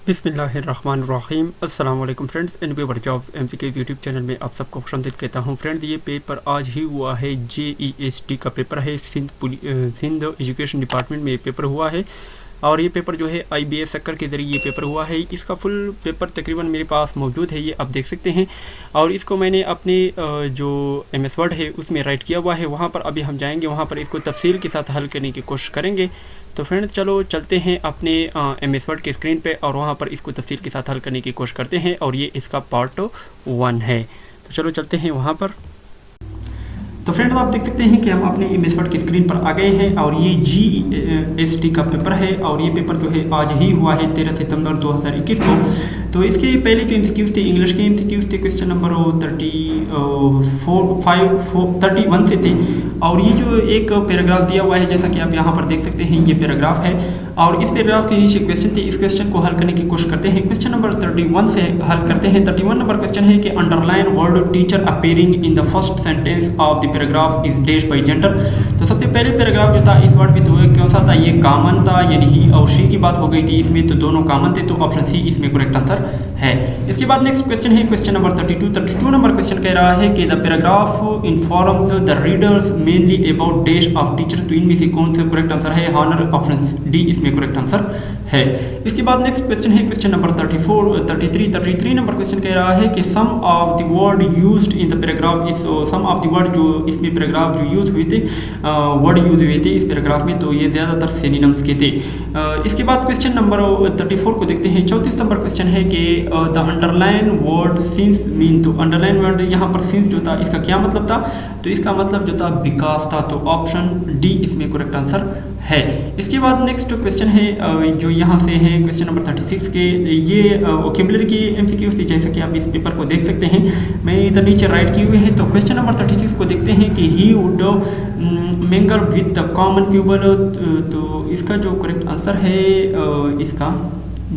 बिस्मिल्लाहिर्रहमानिर्रहीम। अस्सलाम वालेकुम friends, NBA jobs MCK YouTube channel में आप सबको खुशामदीद कहता हूं। फ्रेंड्स, ये पेपर आज ही हुआ है। जेईएसटी का पेपर है। सिंध एजुकेशन डिपार्टमेंट में ये पेपर हुआ है और ये पेपर जो है IBS सक्कर के ज़रिए ये पेपर हुआ है। इसका फुल पेपर तकरीबन मेरे पास मौजूद है, ये आप देख सकते हैं। और इसको मैंने अपने जो MS वर्ड है उसमें राइट किया हुआ है। वहाँ पर अभी हम जाएंगे, वहाँ पर इसको तफसील के साथ हल करने की कोशिश करेंगे। तो फ्रेंड्स चलो चलते हैं अपने MS वर्ड के स्क्रीन पे और वहाँ पर इसको तफसील के साथ हल करने की कोशिश करते हैं। और ये इसका पार्ट 1 है। तो चलो चलते हैं वहाँ पर। तो फ्रेंड्स आप देख सकते हैं कि हम अपने MS वर्ड की स्क्रीन पर आ गए हैं और ये GST का पेपर है और ये पेपर जो है आज ही हुआ है 13 सितंबर 2021 को। तो इसके पहले जो MCQs थे, इंग्लिश के MCQs थे, क्वेश्चन नंबर 31 से थे। और ये जो एक पैराग्राफ दिया हुआ है, जैसा कि आप यहाँ पर देख सकते हैं, ये पैराग्राफ है और इस पैराग्राफ के नीचे क्वेश्चन थे। इस क्वेश्चन को हल करने की कोशिश करते हैं। क्वेश्चन नंबर 31 से हल करते हैं। 31 नंबर क्वेश्चन है कि underline word teacher appearing in the first sentence of the paragraph is dash by gender. तो सबसे पहले पैराग्राफ जो था इस वर्ड में तो कौन सा था, ये कॉमन था, यानी ही और शी की बात हो गई थी इसमें, तो दोनों कॉमन थे, तो ऑप्शन सी इसमें करेक्ट आंसर है। इसके बाद नेक्स्ट क्वेश्चन है क्वेश्चन नंबर 32 नंबर क्वेश्चन कह रहा है कि the paragraph informs the readers mainly about dash of teacher. तो इनमें से कौन सा करेक्ट आंसर है, हॉनर, ऑप्शन डी इसमें करेक्ट आंसर है। इसके बाद नेक्स्ट क्वेश्चन है क्वेश्चन नंबर 33 नंबर क्वेश्चन कह रहा है कि some of the word used in the paragraph is, some of the word जो इसमें पैराग्राफ जो यूज हुए थे, वर्ड यूज हुए थे इस पैराग्राफ में, तो ये ज़्यादातर सिनोनिम्स के थे। इसके बाद क्वेश्चन नंबर 34 को देखते हैं। 34 नंबर क्वेश्चन है कि the underline word since mean. तो अंडरलाइन वर्ड यहाँ पर सिंस जो था इसका क्या मतलब था, तो इसका मतलब जो था बिकॉज था, तो ऑप्शन डी इसमें करेक्ट आंसर है। इसके बाद नेक्स्ट क्वेश्चन है जो यहाँ से है क्वेश्चन नंबर 36 के, ये वोकैबुलरी की MCQs थी, जैसे कि आप इस पेपर को देख सकते हैं। मैं इधर नीचे राइट किए हुए हैं। तो क्वेश्चन नंबर 36 को देखते हैं कि he would mingle with the common people. तो इसका जो करेक्ट आंसर है इसका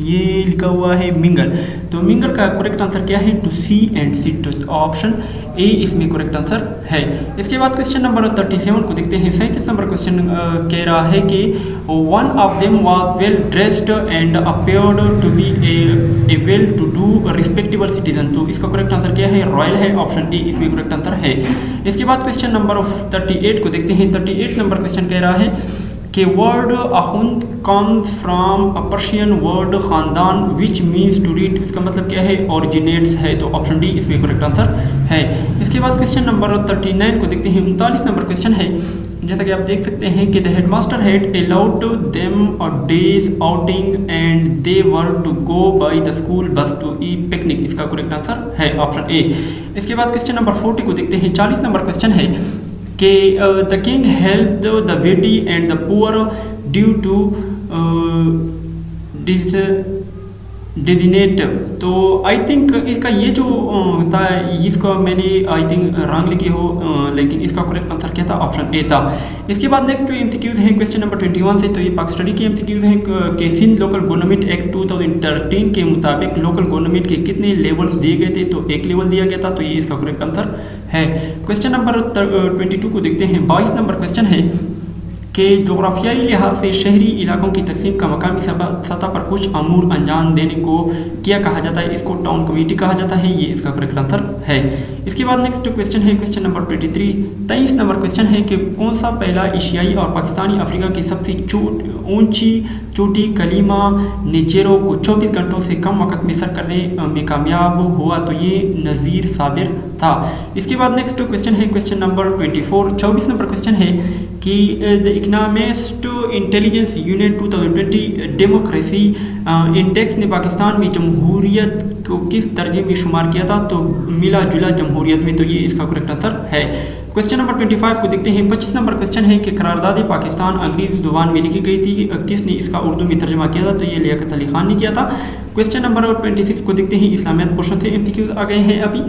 ये लिखा हुआ है मिंगल। तो मिंगल का करेक्ट आंसर क्या है, to see and sit, option A इसमें करेक्ट आंसर है। इसके बाद क्वेश्चन नंबर 37 को देखते हैं। 37 नंबर क्वेश्चन कह रहा है कि one of them was well dressed and appeared to B a well to do respectable citizen. तो इसका करेक्ट आंसर क्या है, रॉयल है, ऑप्शन ए इसमें करेक्ट आंसर है। इसके बाद क्वेश्चन नंबर 38 को देखते हैं। 38 नंबर क्वेश्चन कह रहा है कि वर्ड अहुंद comes from a Persian word खानदान विच मीन्स टू रीड। इसका मतलब क्या है, ओरिजिनेट्स है, तो ऑप्शन डी इसमें करेक्ट आंसर है। इसके बाद क्वेश्चन नंबर 39 को देखते हैं। 39 नंबर क्वेश्चन है, जैसा कि आप देख सकते हैं कि the headmaster had allowed them a day's outing and they were to go by the school bus to a picnic. इसका करेक्ट आंसर है ऑप्शन ए। इसके बाद क्वेश्चन नंबर 40 को देखते हैं। 40 नंबर क्वेश्चन है कि the king help the needy and the poor due to designate. तो आई थिंक इसका ये जो था, इसको मैंने आई थिंक रॉन्ग लिखी हो, लेकिन इसका करेक्ट आंसर क्या था, ऑप्शन ए था। इसके बाद नेक्स्ट जो MCQs हैं क्वेश्चन नंबर 21 से, तो ये पाक स्टडी के MCQs हैं कि सिंध लोकल गवर्नमेंट एक्ट 2013 के मुताबिक लोकल गवर्नमेंट के कितने लेवल्स दिए गए थे, तो एक लेवल दिया गया था, तो ये इसका करेक्ट आंसर है। क्वेश्चन नंबर 22 को देखते हैं। 22 नंबर क्वेश्चन है कि जोग्राफियाई लिहाज से शहरी इलाकों की तकसीम का मकामी सतह पर कुछ अमूर अंजाम देने को क्या कहा जाता है, इसको टाउन कमेटी कहा जाता है, ये इसका करेक्ट आंसर है। इसके बाद नेक्स्ट क्वेश्चन है क्वेश्चन नंबर 23 नंबर क्वेश्चन है कि कौन सा पहला एशियाई और पाकिस्तानी अफ्रीका की सबसे ऊंची चोटी कलीमा नेचेरो को 24 घंटों से कम वक्त में सर करने में कामयाब हुआ, तो ये नज़ीर साबिर था। इसके बाद नेक्स्ट क्वेश्चन है क्वेश्चन नंबर 24 नंबर क्वेश्चन है कि the economist intelligence unit 2020 democracy index ने पाकिस्तान में जमहूरियत को किस दर्जे में शुमार किया था, तो मिला जुला जमहूरियत में, तो ये इसका करेक्ट आंसर है। क्वेश्चन नंबर 25 को देखते हैं। 25 नंबर क्वेश्चन है कि करारदाद पाकिस्तान अंग्रेजी जुबान में लिखी गई थी, किसने इसका उर्दू में तर्जमा किया था, तो ये लियाकत अली खान ने किया था। क्वेश्चन नंबर 26 को देखते हैं। इस्लामियत पोर्शन से MCQs आ गए हैं अभी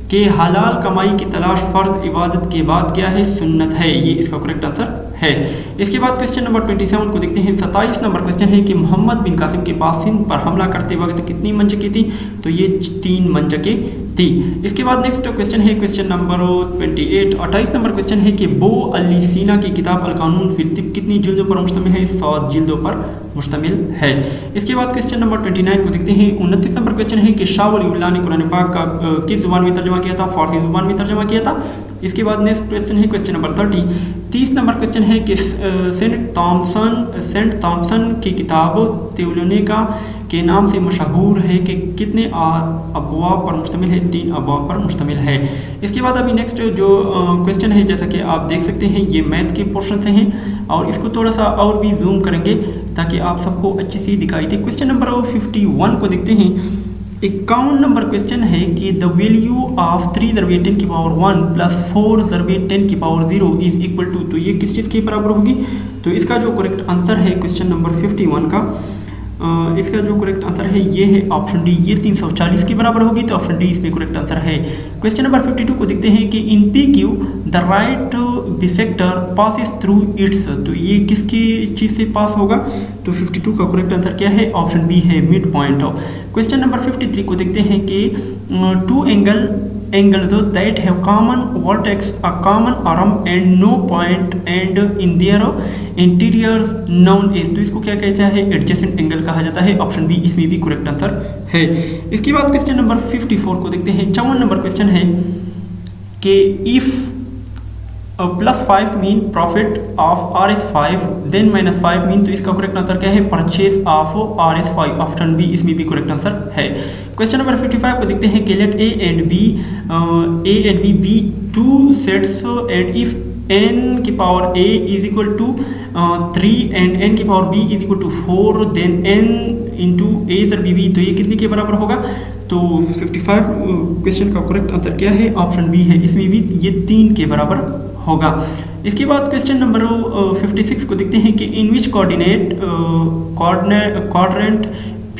कि हलाल कमाई की तलाश फ़र्ज इबादत के बाद क्या है, सुन्नत है, ये इसका करेक्ट आंसर है। इसके बाद क्वेश्चन नंबर 27 को देखते हैं। 27 नंबर क्वेश्चन है कि मोहम्मद बिन कासिम के पास सिंध पर हमला करते वक्त कितनी मंजकें थी, तो ये 3 मंजकें थी। इसके बाद नेक्स्ट क्वेश्चन है क्वेश्चन नंबर 28। 28 नंबर क्वेश्चन है कि बो अली सीना की किताब अल कानून फिल तिब कितनी जिल्दों पर मुश्तमिल है? 100 जिल्दों पर मुश्तमिल है। इसके बाद क्वेश्चन नंबर 29 को देखते हैं। 29 नंबर क्वेश्चन है कि शाह वलीउल्लाह ने कुरान पाक का किस जुबान में तर्जमा किया था? फारसी जुबान में तर्जमा किया था। इसके बाद नेक्स्ट क्वेश्चन है क्वेश्चन नंबर 30 नंबर क्वेश्चन है कि सेंट थॉमसन की किताब तेवलोनिका के नाम से मशहूर है कि कितने अबवाब पर मुश्तमिल है? 3 अबवाब पर मुश्तमिल है। इसके बाद अभी नेक्स्ट जो क्वेश्चन है, जैसा कि आप देख सकते हैं, ये मैथ के पोर्शन से हैं और इसको थोड़ा सा और भी जूम करेंगे ताकि आप सबको अच्छी सी दिखाई दे। क्वेश्चन नंबर 51 को देखते हैं। 51 नंबर क्वेश्चन है कि द वैल्यू ऑफ 3 × 10 की पावर 1 प्लस 4 × 10 की पावर 0 इज इक्वल टू, तो ये किस चीज़ के बराबर होगी? तो इसका जो करेक्ट आंसर है क्वेश्चन नंबर 51 का, इसका जो करेक्ट आंसर है ये है ऑप्शन डी, ये 340 के बराबर होगी। तो ऑप्शन डी इसमें करेक्ट आंसर है। क्वेश्चन नंबर 52 को देखते हैं कि in P Q the right bisector passes through its, तो ये किसकी चीज़ से पास होगा? तो 52 का करेक्ट आंसर क्या है? ऑप्शन बी है, मिड पॉइंट। क्वेश्चन नंबर 53 को देखते हैं कि 2 angles that have common vertex, a common arm and no point and in their interiors known as, तो इसको क्या कहता है? एडजेसेंट एंगल कहा जाता है। ऑप्शन बी इसमें भी करेक्ट आंसर है। इसके बाद क्वेश्चन नंबर 54 को देखते हैं। 54 नंबर क्वेश्चन है कि if +5 mean profit of RS5 then -5 mean, तो इसका करेक्ट आंसर क्या है? Purchase of RS5। Option B इसमें भी करेक्ट आंसर है। क्वेश्चन नंबर 55 को देखते हैं कि late A and B be 2 sets and if n की power A is equal to 3 and n की power B is equal to 4 then n into A दर B, तो ये कितने के बराबर होगा? तो 55 क्वेश्चन का करेक्ट आंसर क्या है? ऑप्शन बी है, इसमें भी ये 3 के बराबर होगा। इसके बाद क्वेश्चन नंबर 56 को देखते हैं कि in which quadrant P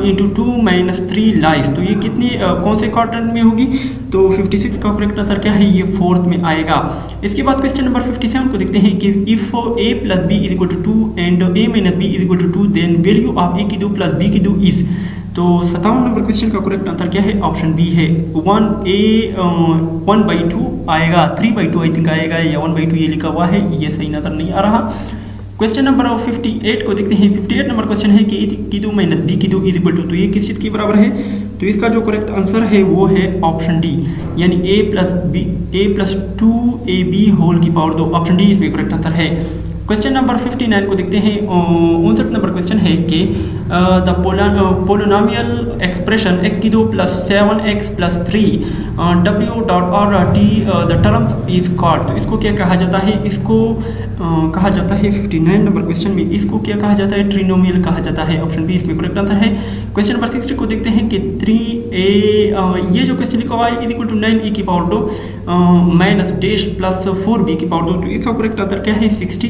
into 2 - 3 lies, तो ये कितनी कौन से क्वाड्रेंट में होगी? तो 56 का करेक्ट आंसर क्या है? ये 4th में आएगा। इसके बाद क्वेश्चन नंबर 57 को देखते हैं कि if A + B is equal to 2 and A - B is equal to 2 then value of A की दो प्लस B की दो इज, तो 57 नंबर क्वेश्चन का करेक्ट आंसर क्या है? ऑप्शन बी है, 1/2 आएगा, 3/2 आई थिंक आएगा, या 1/2 ये लिखा हुआ है, ये सही नजर नहीं आ रहा। क्वेश्चन नंबर 58 को देखते हैं। 58 नंबर क्वेश्चन है कि A की दो माइनस B की दो इज इक्वल टू, तो ये किस चीज़ के बराबर है? तो इसका जो करेक्ट आंसर है वो है ऑप्शन डी, यानी A + 2AB होल की पावर 2। ऑप्शन डी इसमें करेक्ट आंसर है। क्वेश्चन नंबर 59 को देखते हैं। 59 नंबर क्वेश्चन है कि द पोलिनोमियल एक्सप्रेशन x की दो plus 7x + 3 w.r.t the terms is called, तो इसको क्या कहा जाता है? इसको कहा जाता है 59 नंबर क्वेश्चन में, इसको क्या कहा जाता है? ट्रिनोमियल कहा जाता है। ऑप्शन बी इसमें करेक्ट आंसर है। क्वेश्चन नंबर 60 को देखते हैं कि 3a ये जो क्वेश्चन लिखा हुआ है इज इक्वल टू 9a की power 2 minus dash plus 4b की पावर 2, तो इसका करेक्ट आंसर क्या है? 60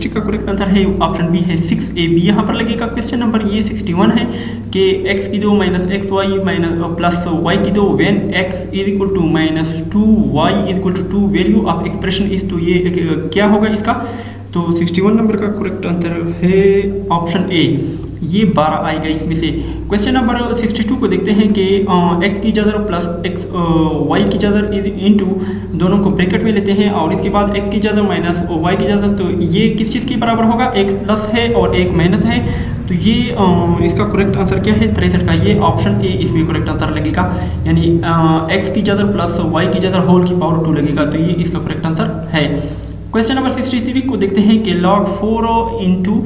का करेक्ट आंसर है ऑप्शन बी है 6ab। यहाँ पर लगेगा क्वेश्चन नंबर ये 61 है कि x की दो माइनस xy प्लस y की दो when x is equal to -2y is equal to 2 value of expression is, तो ये क्या होगा इसका? तो 61 नंबर का करेक्ट आंसर है ऑप्शन ए, ये 12 आएगा इसमें से। क्वेश्चन नंबर 62 को देखते हैं कि x की जदर प्लस y की जदर इज इनटू, दोनों को ब्रैकेट में लेते हैं और इसके बाद x की जदर माइनस y की जदर, तो ये किस चीज़ के बराबर होगा? एक प्लस है और एक माइनस है, तो ये इसका करेक्ट आंसर क्या है? 63 का, ये ऑप्शन ए इसमें करेक्ट आंसर लगेगा, यानी x की जदर प्लस y की जदर होल की पावर 2 लगेगा, तो ये इसका करेक्ट आंसर है। क्वेश्चन नंबर 63 को देखते हैं कि log 4 इंटू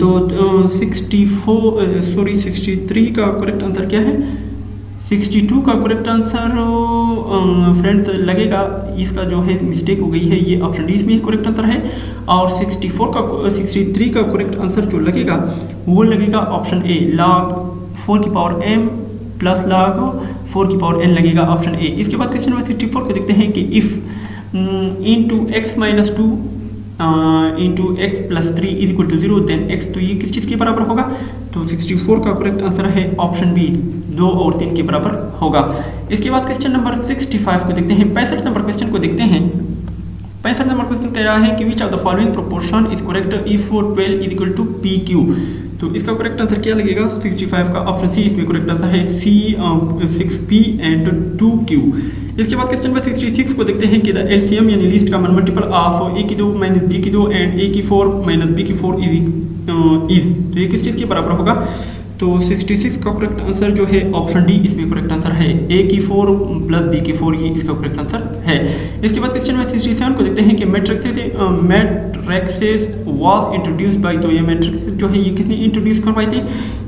तो 63 का करेक्ट आंसर क्या है? 62 का करेक्ट आंसर फ्रेंड्स लगेगा, इसका जो है मिस्टेक हो गई है, ये ऑप्शन डी इसमें करेक्ट आंसर है। और 63 का करेक्ट आंसर जो लगेगा वो लगेगा ऑप्शन ए, log 4 की पावर m प्लस log 4 की पावर n लगेगा, ऑप्शन ए। इसके बाद क्वेश्चन नंबर 64 को देखते हैं कि if into x - 2 into x + 3 is equal to 0 then x, तो ये किस चीज़ के बराबर होगा? तो 64 का करेक्ट आंसर है ऑप्शन बी, 2 और 3 के बराबर होगा। इसके बाद क्वेश्चन नंबर 65 को देखते हैं। 65 नंबर क्वेश्चन को देखते हैं। 65 नंबर क्वेश्चन कह रहा है कि which of the following proportion is correct if 12 is equal to PQ, तो इसका करेक्ट आंसर क्या लगेगा 65 का ऑप्शन सी इसमें करेक्ट आंसर है सी 6p एंड 2q। इसके बाद क्वेश्चन नंबर 66 को देखते हैं कि द एलसीएम यानी least common multiple of a की 2 माइनस b की 2 एंड a की 4 माइनस b की 4 इज तो ये किस चीज़ के बराबर होगा। तो 66 का करेक्ट आंसर जो है ऑप्शन डी इसमें करेक्ट आंसर है a की 4 प्लस b की 4 ये इसका करेक्ट आंसर है। इसके बाद क्वेश्चन नंबर 67 को देखते हैं कि मैट्रिक्सेस वाज इंट्रोड्यूस्ड बाय, तो ये मैट्रिक्स जो है ये किसने इंट्रोड्यूस करवाई थी।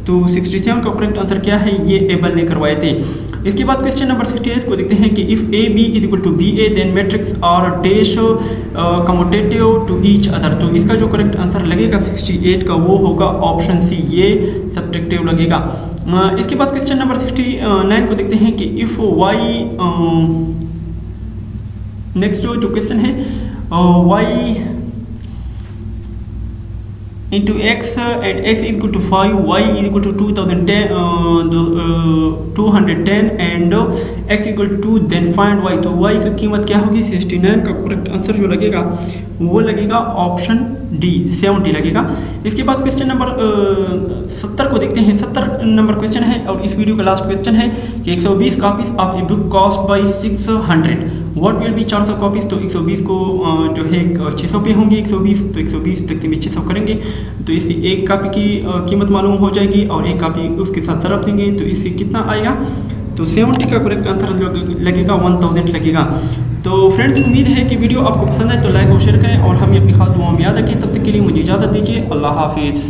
तो 67 का करेक्ट आंसर क्या है, ये एबल ने करवाए थे। इसके बाद क्वेश्चन नंबर 68 को देखते हैं कि if A B is equal to B A then matrix are dash commutative to each other. तो इसका जो करेक्ट आंसर लगेगा 68 का वो होगा ऑप्शन सी, ये सब्ट्रैक्टिव लगेगा। इसके बाद क्वेश्चन नंबर 69 को देखते हैं कि इफ वाई, नेक्स्ट जो क्वेश्चन है Y into x and x is equal to 5, y is equal to 210 and x equal to then find y। तो y की कीमत क्या होगी 69 का करेक्ट आंसर जो लगेगा वो लगेगा ऑप्शन डी 70 लगेगा। इसके बाद क्वेश्चन नंबर 70 को देखते हैं। 70 नंबर क्वेश्चन है और इस वीडियो का लास्ट क्वेश्चन है कि 120 copies of a book cost by 600 what will be 400 copies. तो 120 को जो है 600 पे होंगे 120, तो 120 तक में 600 करेंगे तो इससे एक कापी की कीमत मालूम हो जाएगी और एक कापी उसके साथ ज़रब देंगे तो इससे कितना आएगा। तो 70 का करेक्ट आंसर लगेगा 1000 लगेगा। तो फ्रेंड्स उम्मीद है कि वीडियो आपको पसंद है तो लाइक और शेयर करें और हमें अपनी खास दुआओं में याद रखें। तब तक के लिए मुझे इजाज़त दीजिए। अल्लाह हाफिज़।